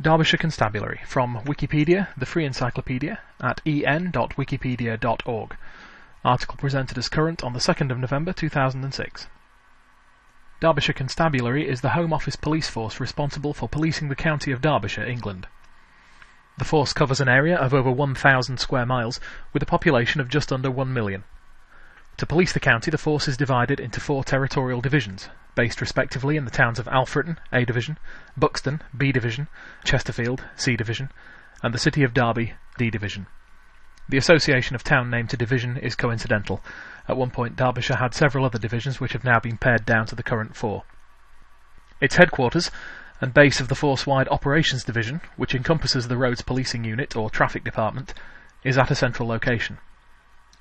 Derbyshire Constabulary, from Wikipedia, the free encyclopedia, at en.wikipedia.org. Article presented as current on the 2nd of November 2006. Derbyshire Constabulary is the Home Office police force responsible for policing the county of Derbyshire, England. The force covers an area of over 1,000 square miles, with a population of just under 1 million. To police the county, the force is divided into 4 territorial divisions, based respectively in the towns of Alfreton, A Division, Buxton, B Division, Chesterfield, C Division, and the city of Derby, D Division. The association of town name to division is coincidental. At one point Derbyshire had several other divisions which have now been pared down to the current 4. Its headquarters and base of the force-wide Operations Division, which encompasses the Roads Policing Unit or Traffic Department, is at a central location.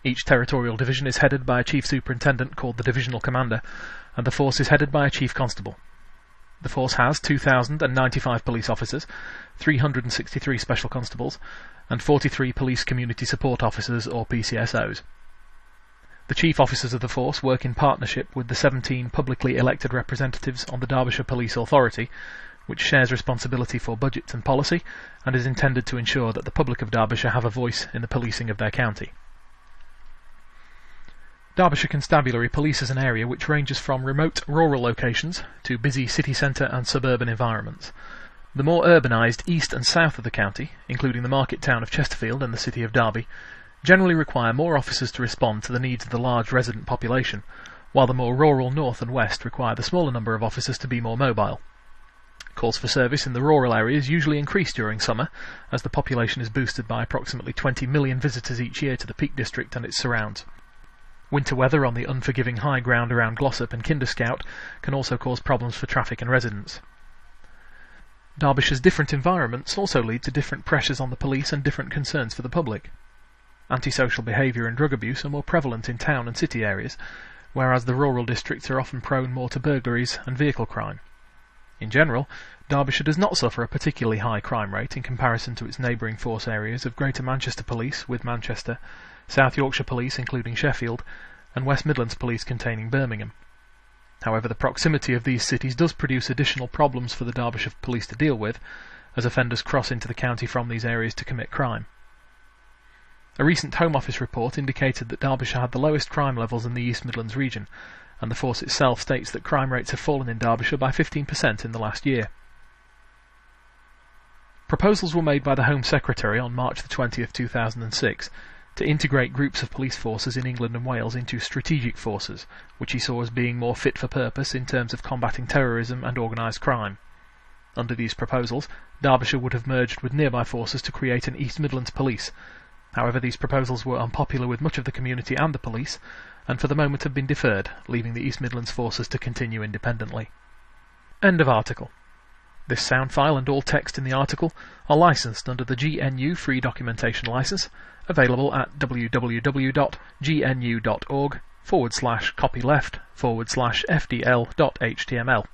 Each territorial division is headed by a chief superintendent called the divisional commander, and the force is headed by a chief constable. The force has 2,095 police officers, 363 special constables, and 43 police community support officers or PCSOs. The chief officers of the force work in partnership with the 17 publicly elected representatives on the Derbyshire Police Authority, which shares responsibility for budget and policy and is intended to ensure that the public of Derbyshire have a voice in the policing of their county. Derbyshire Constabulary polices an area which ranges from remote rural locations to busy city centre and suburban environments. The more urbanised east and south of the county, including the market town of Chesterfield and the city of Derby, generally require more officers to respond to the needs of the large resident population, while the more rural north and west require the smaller number of officers to be more mobile. Calls for service in the rural areas usually increase during summer, as the population is boosted by approximately 20 million visitors each year to the Peak District and its surrounds. Winter weather on the unforgiving high ground around Glossop and Kinderscout can also cause problems for traffic and residents. Derbyshire's different environments also lead to different pressures on the police and different concerns for the public. Antisocial behaviour and drug abuse are more prevalent in town and city areas, whereas the rural districts are often prone more to burglaries and vehicle crime. In general, Derbyshire does not suffer a particularly high crime rate in comparison to its neighbouring force areas of Greater Manchester Police with Manchester, South Yorkshire Police including Sheffield, and West Midlands Police containing Birmingham. However, the proximity of these cities does produce additional problems for the Derbyshire Police to deal with, as offenders cross into the county from these areas to commit crime. A recent Home Office report indicated that Derbyshire had the lowest crime levels in the East Midlands region, and the force itself states that crime rates have fallen in Derbyshire by 15% in the last year. Proposals were made by the Home Secretary on March 20, 2006, to integrate groups of police forces in England and Wales into strategic forces, which he saw as being more fit for purpose in terms of combating terrorism and organised crime. Under these proposals, Derbyshire would have merged with nearby forces to create an East Midlands Police. However, these proposals were unpopular with much of the community and the police, and for the moment have been deferred, leaving the East Midlands forces to continue independently. End of article. This sound file and all text in the article are licensed under the GNU Free Documentation License, available at www.gnu.org/copyleft/FDL.html.